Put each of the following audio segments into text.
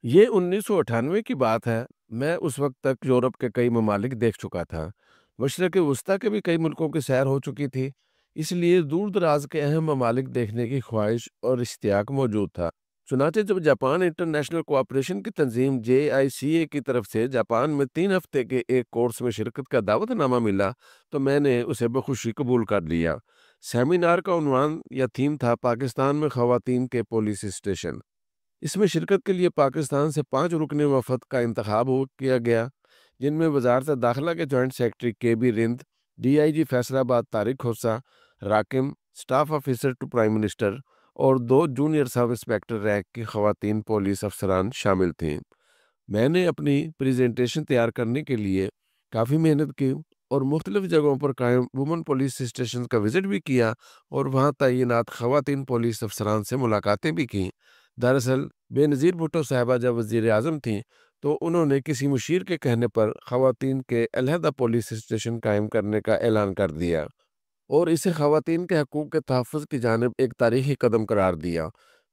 یہ 1998 کی بات ہے۔ میں اس وقت تک یورپ کے کئی ممالک دیکھ چکا تھا۔ مشرق وسطیٰ کے بھی کئی ملکوں کی سیر ہو چکی تھی، اس لیے دور دراز کے اہم ممالک دیکھنے کی خواہش اور اشتیاق موجود تھا۔ چنانچہ جب جاپان انٹرنیشنل کوآپریشن کی تنظیم JICA کی طرف سے جاپان میں 3 ہفتے کے ایک کورس میں شرکت کا دعوت نامہ ملا تو میں نے اسے بخوشی قبول کر لیا۔ سیمینار کا عنوان یا تھیم تھا پاکستان میں خواتین کے پولیس اسٹیشن۔ اس میں شرکت کے لیے پاکستان سے 5 رکنی وفد کا انتخاب کیا گیا، جن میں وزارت داخلہ کے joint secretary KB Rind, DIG Faisalabad Tariq Khosa, راکم، staff officer to prime minister اور 2 جونیئر سب انسپیکٹر رینک کی خواتین پولیس افسران شامل تھیں۔ میں نے اپنی پریزنٹیشن تیار کرنے کے لیے کافی محنت کی اور مختلف جگہوں پر قائم وومن پولیس اسٹیشن کا وزٹ بھی کیا اور وہاں تعینات خواتین پولیس افسران سے ملاقاتیں بھی کیں۔ دراصل بے نظیر بھٹو صاحبہ جب وزیر اعظم تھیں تو انہوں نے کسی مشیر کے کہنے پر خواتین کے علیحدہ پولیس اسٹیشن قائم کرنے کا اعلان کر دیا اور اسے خواتین کے حقوق کے تحفظ کی جانب ایک تاریخی قدم قرار دیا۔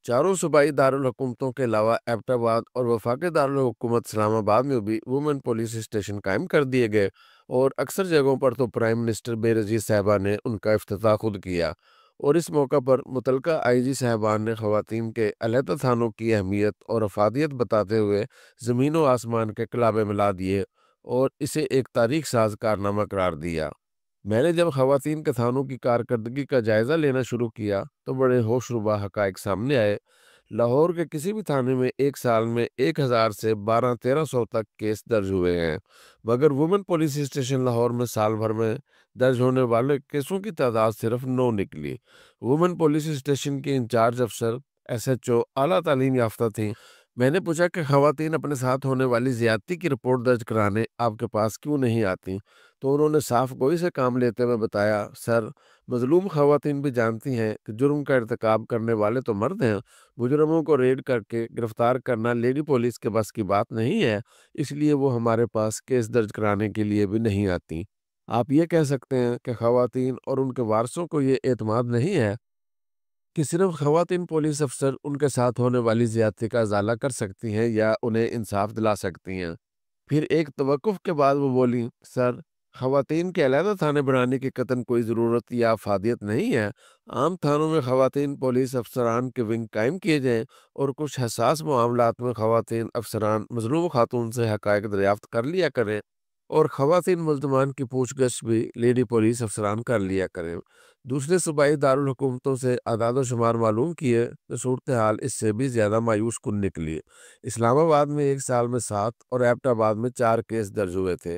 چاروں صوبائی دارالحکومتوں کے علاوہ ایبٹ آباد اور وفاقی دارالحکومت اسلام آباد میں بھی وومن پولیس اسٹیشن قائم کر دیے گئے اور اکثر جگہوں پر تو پرائم منسٹر بے نظیر صاحبہ نے ان کا افتتاح خود کیا، اور اس موقع پر متعلقہ IG صاحبان نے خواتین کے علیحدہ تھانوں کی اہمیت اور افادیت بتاتے ہوئے زمین و آسمان کے کلابے ملا دیے اور اسے ایک تاریخ ساز کارنامہ قرار دیا۔ میں نے جب خواتین کے تھانوں کی کارکردگی کا جائزہ لینا شروع کیا تو بڑے ہوش ربا حقائق سامنے آئے۔ لاہور کے کسی بھی تھانے میں ایک سال میں 1000 سے 1200-1300 تک کیس درج ہوئے ہیں، مگر وومن پولیس اسٹیشن لاہور میں سال بھر میں درج ہونے والے کیسوں کی تعداد صرف 9 نکلی۔ وومن پولیس اسٹیشن کی انچارج افسر SHO اعلیٰ تعلیم یافتہ تھیں۔ میں نے پوچھا کہ خواتین اپنے ساتھ ہونے والی زیادتی کی رپورٹ درج کرانے آپ کے پاس کیوں نہیں آتی، تو انہوں نے صاف گوئی سے کام لیتے ہوئے بتایا، سر، مظلوم خواتین بھی جانتی ہیں کہ جرم کا ارتکاب کرنے والے تو مرد ہیں، مجرموں کو ریڈ کر کے گرفتار کرنا لیڈی پولیس کے بس کی بات نہیں ہے، اس لیے وہ ہمارے پاس کیس درج کرانے کے لیے بھی نہیں آتی۔ آپ یہ کہہ سکتے ہیں کہ خواتین اور ان کے وارثوں کو یہ اعتماد نہیں ہے کہ صرف خواتین پولیس افسر ان کے ساتھ ہونے والی زیادتی کا ازالہ کر سکتی ہیں یا انہیں انصاف دلا سکتی ہیں۔ پھر ایک توقف کے بعد وہ بولی، سر، خواتین کے علیحدہ تھانے بنانے کی قطعاً کوئی ضرورت یا افادیت نہیں ہے۔ عام تھانوں میں خواتین پولیس افسران کے ونگ قائم کیے جائیں اور کچھ حساس معاملات میں خواتین افسران مظلوم خاتون سے حقائق دریافت کر لیا کریں اور خواتین ملزمان کی پوچھ گچھ بھی لیڈی پولیس افسران کر لیا کریں۔ دوسرے صوبائی دارالحکومتوں سے اعداد و شمار معلوم کیے تو صورتحال اس سے بھی زیادہ مایوس کن نکلی۔ اسلام آباد میں ایک سال میں 7 اور ایبٹ آباد میں 4 کیس درج ہوئے تھے،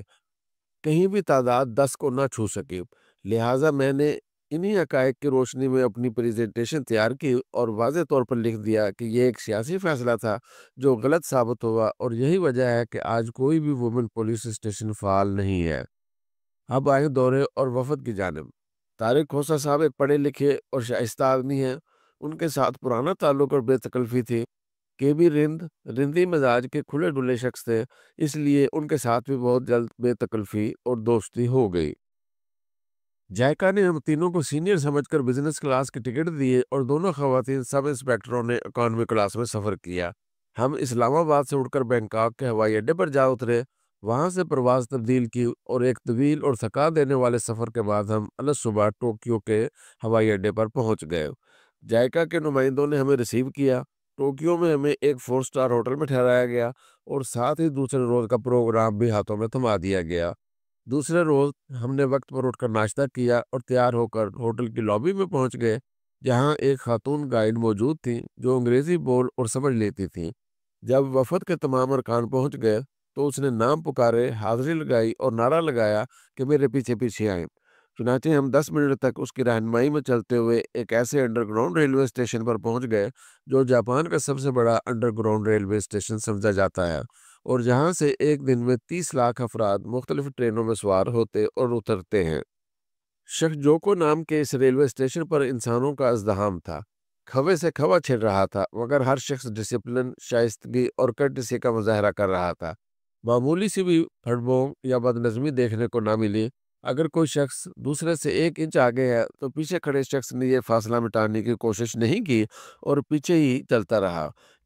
کہیں بھی تعداد 10 کو نہ چھو سکی۔ لہٰذا میں نے انہی حقائق کی روشنی میں اپنی پریزنٹیشن تیار کی اور واضح طور پر لکھ دیا کہ یہ ایک سیاسی فیصلہ تھا جو غلط ثابت ہوا، اور یہی وجہ ہے کہ آج کوئی بھی وومن پولیس اسٹیشن فعال نہیں ہے۔ اب آئیں دورے اور وفد کی جانب۔ طارق کھوسہ صاحب ایک پڑھے لکھے اور شائستہ آدمی ہیں، ان کے ساتھ پرانا تعلق اور بے تکلفی تھی۔ KB رند رندی مزاج کے کھلے ڈلے شخص تھے، اس لیے ان کے ساتھ بھی بہت جلد بے تکلفی اور دوستی ہو گئی۔ جائکا نے ہم تینوں کو سینئر سمجھ کر بزنس کلاس کے ٹکٹ دیے اور دونوں خواتین سب انسپیکٹروں نے اکانومی کلاس میں سفر کیا۔ ہم اسلام آباد سے اڑ کر بینکاک کے ہوائی اڈے پر جا اترے، وہاں سے پرواز تبدیل کی اور ایک طویل اور تھکا دینے والے سفر کے بعد ہم الصبح ٹوکیو کے ہوائی اڈے پر پہنچ گئے۔ جائکا کے نمائندوں نے ہمیں ریسیو کیا۔ ٹوکیو میں ہمیں ایک 4 سٹار ہوٹل میں ٹھہرایا گیا اور ساتھ ہی دوسرے روز کا پروگرام بھی ہاتھوں میں تھما دیا گیا۔ دوسرے روز ہم نے وقت پر اٹھ کر ناشتہ کیا اور تیار ہو کر ہوٹل کی لابی میں پہنچ گئے، جہاں ایک خاتون گائیڈ موجود تھی جو انگریزی بول اور سمجھ لیتی تھی۔ جب وفد کے تمام ارکان پہنچ گئے تو اس نے نام پکارے، حاضری لگائی اور نعرہ لگایا کہ میرے پیچھے پیچھے آئیں۔ چنانچہ ہم 10 منٹ تک اس کی رہنمائی میں چلتے ہوئے ایک ایسے انڈر گراؤنڈ ریلوے اسٹیشن پر پہنچ گئے جو جاپان کا سب سے بڑا انڈر گراؤنڈ ریلوے اسٹیشن سمجھا جاتا ہے، اور جہاں سے ایک دن میں 30 لاکھ افراد مختلف ٹرینوں میں سوار ہوتے اور اترتے ہیں۔ شکجوکو نام کے اس ریلوے اسٹیشن پر انسانوں کا ازدحام تھا، کھوے سے کھوا چھڑ رہا تھا، مگر ہر شخص ڈسپلن، شائستگی اور کرٹسی کا مظاہرہ کر رہا تھا۔ معمولی سی بھی پھڑبوں یا بدنظمی دیکھنے کو نہ ملی۔ اگر کوئی شخص دوسرے سے 1 انچ آگے ہے تو پیچھے کھڑے شخص نے یہ فاصلہ مٹانے کی کوشش نہیں کی اور پیچھے ہی چلتا رہا۔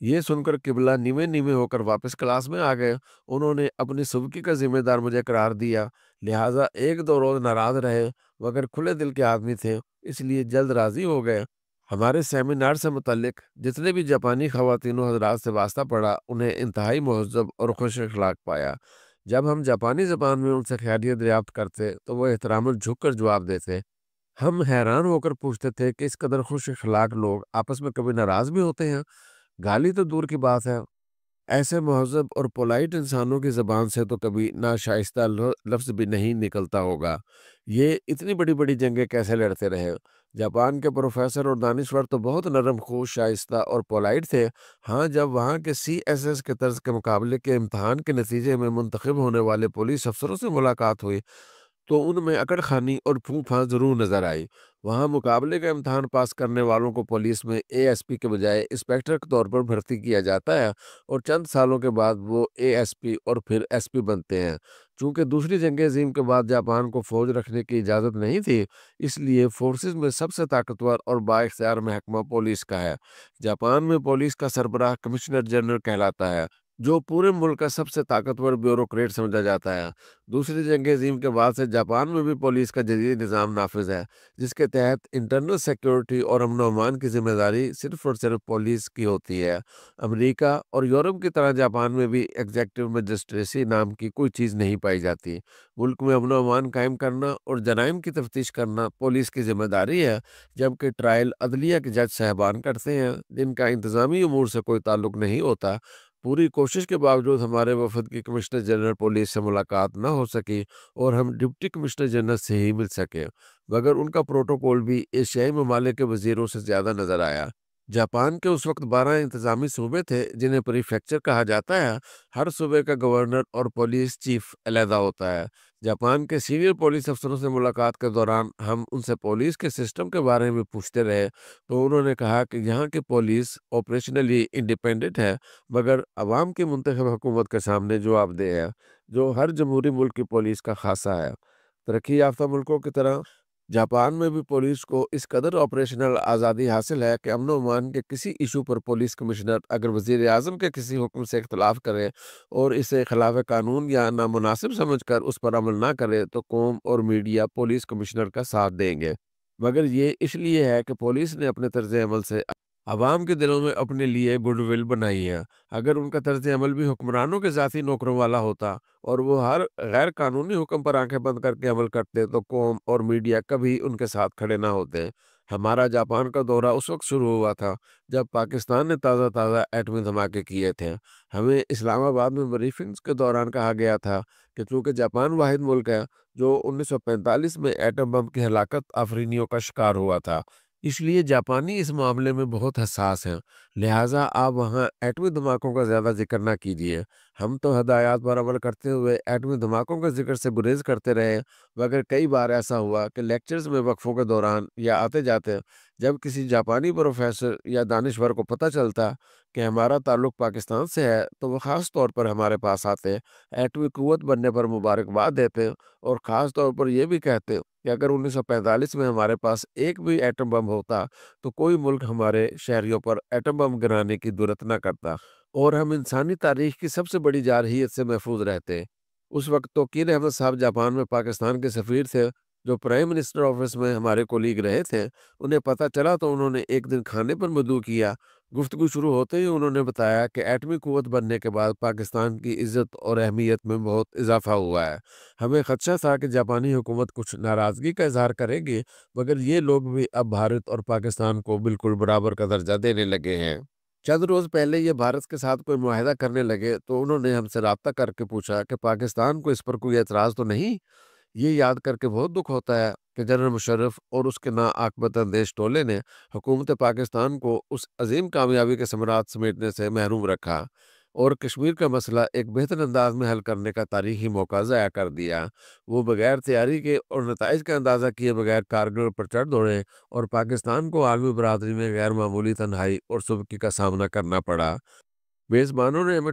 یہ سن کر قبلہ نیوے نیوے ہو کر واپس کلاس میں آ گئے۔ انہوں نے اپنی سبکی کا ذمہ دار مجھے قرار دیا، لہٰذا ایک دو روز ناراض رہے، مگر کھلے دل کے آدمی تھے اس لیے جلد راضی ہو گئے۔ ہمارے سیمینار سے متعلق جتنے بھی جاپانی خواتین و حضرات سے واسطہ پڑا انہیں انتہائی مہذب اور خوش اخلاق پایا۔ جب ہم جاپانی زبان میں ان سے خیریت دریافت کرتے تو وہ احترام جھک کر جواب دیتے۔ ہم حیران ہو کر پوچھتے تھے کہ اس قدر خوش اخلاق لوگ آپس میں کبھی ناراض بھی ہوتے ہیں؟ گالی تو دور کی بات ہے، ایسے مہذب اور پولائٹ انسانوں کی زبان سے تو کبھی ناشائستہ لفظ بھی نہیں نکلتا ہوگا۔ یہ اتنی بڑی بڑی جنگیں کیسے لڑتے رہے؟ جاپان کے پروفیسر اور دانشور تو بہت نرم خوش، شائستہ اور پولائٹ تھے۔ ہاں، جب وہاں کے CSS کے طرز کے مقابلے کے امتحان کے نتیجے میں منتخب ہونے والے پولیس افسروں سے ملاقات ہوئی تو ان میں اکڑ خانی اور پھوں پھاں ضرور نظر آئی۔ وہاں مقابلے کا امتحان پاس کرنے والوں کو پولیس میں ASP کے بجائے انسپیکٹر کے طور پر بھرتی کیا جاتا ہے اور چند سالوں کے بعد وہ ASP اور پھر SP بنتے ہیں۔ چونکہ دوسری جنگ عظیم کے بعد جاپان کو فوج رکھنے کی اجازت نہیں تھی، اس لیے فورسز میں سب سے طاقتور اور با اختیار محکمہ پولیس کا ہے۔ جاپان میں پولیس کا سربراہ کمشنر جنرل کہلاتا ہے، جو پورے ملک کا سب سے طاقتور بیوروکریٹ سمجھا جاتا ہے۔ دوسری جنگ عظیم کے بعد سے جاپان میں بھی پولیس کا جدید نظام نافذ ہے، جس کے تحت انٹرنل سیکیورٹی اور امن و امان کی ذمہ داری صرف اور صرف پولیس کی ہوتی ہے۔ امریکہ اور یورپ کی طرح جاپان میں بھی ایگزیکٹو مجسٹریسی نام کی کوئی چیز نہیں پائی جاتی۔ ملک میں امن و امان قائم کرنا اور جرائم کی تفتیش کرنا پولیس کی ذمہ داری ہے، جبکہ ٹرائل عدلیہ کے جج صاحبان کرتے ہیں، جن کا انتظامی امور سے کوئی تعلق نہیں ہوتا۔ پوری کوشش کے باوجود ہمارے وفد کی کمشنر جنرل پولیس سے ملاقات نہ ہو سکی اور ہم ڈپٹی کمشنر جنرل سے ہی مل سکے، مگر ان کا پروٹوکول بھی ایشیائی ممالک کے وزیروں سے زیادہ نظر آیا۔ جاپان کے اس وقت 12 انتظامی صوبے تھے جنہیں پریفیکچر کہا جاتا ہے۔ ہر صوبے کا گورنر اور پولیس چیف علیحدہ ہوتا ہے۔ جاپان کے سینئر پولیس افسروں سے ملاقات کے دوران ہم ان سے پولیس کے سسٹم کے بارے میں پوچھتے رہے تو انہوں نے کہا کہ یہاں کی پولیس آپریشنلی انڈیپینڈنٹ ہے، مگر عوام کی منتخب حکومت کے سامنے جواب دہ ہے، جو ہر جمہوری ملک کی پولیس کا خاصہ ہے۔ ترقی یافتہ ملکوں کی طرح جاپان میں بھی پولیس کو اس قدر آپریشنل آزادی حاصل ہے کہ امن و امان کے کسی ایشو پر پولیس کمشنر اگر وزیر اعظم کے کسی حکم سے اختلاف کرے اور اسے خلاف قانون یا نامناسب سمجھ کر اس پر عمل نہ کرے تو قوم اور میڈیا پولیس کمشنر کا ساتھ دیں گے، مگر یہ اس لیے ہے کہ پولیس نے اپنے طرز عمل سے عوام کے دلوں میں اپنے لیے گڈ ول بنائی ہے۔ اگر ان کا طرز عمل بھی حکمرانوں کے ذاتی نوکروں والا ہوتا اور وہ ہر غیر قانونی حکم پر آنکھیں بند کر کے عمل کرتے تو قوم اور میڈیا کبھی ان کے ساتھ کھڑے نہ ہوتے۔ ہمارا جاپان کا دورہ اس وقت شروع ہوا تھا جب پاکستان نے تازہ تازہ ایٹمی دھماکے کیے تھے۔ ہمیں اسلام آباد میں بریفنگز کے دوران کہا گیا تھا کہ چونکہ جاپان واحد ملک ہے جو 1945 میں ایٹم بم کی ہلاکت آفرینیوں کا شکار ہوا تھا، اس لیے جاپانی اس معاملے میں بہت حساس ہیں، لہٰذا آپ وہاں ایٹمی دھماکوں کا زیادہ ذکر نہ کیجیے۔ ہم تو ہدایات پر عمل کرتے ہوئے ایٹمی دھماکوں کا ذکر سے گریز کرتے رہے، مگر کئی بار ایسا ہوا کہ لیکچرز میں وقفوں کے دوران یا آتے جاتے جب کسی جاپانی پروفیسر یا دانشور کو پتہ چلتا کہ ہمارا تعلق پاکستان سے ہے تو وہ خاص طور پر ہمارے پاس آتے، ایٹمی قوت بننے پر مبارکباد دیتے اور خاص طور پر یہ بھی کہتے کہ اگر 1945 میں ہمارے پاس ایک بھی ایٹم بم ہوتا تو کوئی ملک ہمارے شہریوں پر ایٹم بم گرانے کی جرات نہ کرتا اور ہم انسانی تاریخ کی سب سے بڑی جارحیت سے محفوظ رہتے۔ اس وقت توقیر احمد صاحب جاپان میں پاکستان کے سفیر تھے، جو پرائم منسٹر آفس میں ہمارے کولیگ رہے تھے۔ انہیں پتہ چلا تو انہوں نے ایک دن کھانے پر مدعو کیا۔ گفتگو شروع ہوتے ہی انہوں نے بتایا کہ ایٹمی قوت بننے کے بعد پاکستان کی عزت اور اہمیت میں بہت اضافہ ہوا ہے۔ ہمیں خدشہ تھا کہ جاپانی حکومت کچھ ناراضگی کا اظہار کرے گی، مگر یہ لوگ بھی اب بھارت اور پاکستان کو بالکل برابر کا درجہ دینے لگے ہیں۔ چند روز پہلے یہ بھارت کے ساتھ کوئی معاہدہ کرنے لگے تو انہوں نے ہم سے رابطہ کر کے پوچھا کہ پاکستان کو اس پر کوئی اعتراض تو نہیں۔ یہ یاد کر کے بہت دکھ ہوتا ہے کہ جنرل مشرف اور اس کے ناعاقبت اندیش ٹولے نے حکومت پاکستان کو اس عظیم کامیابی کے ثمرات سمیٹنے سے محروم رکھا اور کشمیر کا مسئلہ ایک بہتر انداز میں حل کرنے کا تاریخی موقع ضائع کر دیا۔ وہ بغیر تیاری کے اور نتائج کا اندازہ کیے بغیر کارگل پر چڑھ دوڑے اور پاکستان کو عالمی برادری میں غیر معمولی تنہائی اور سبکی کا سامنا کرنا پڑا۔ میزبانوں نے ہمیں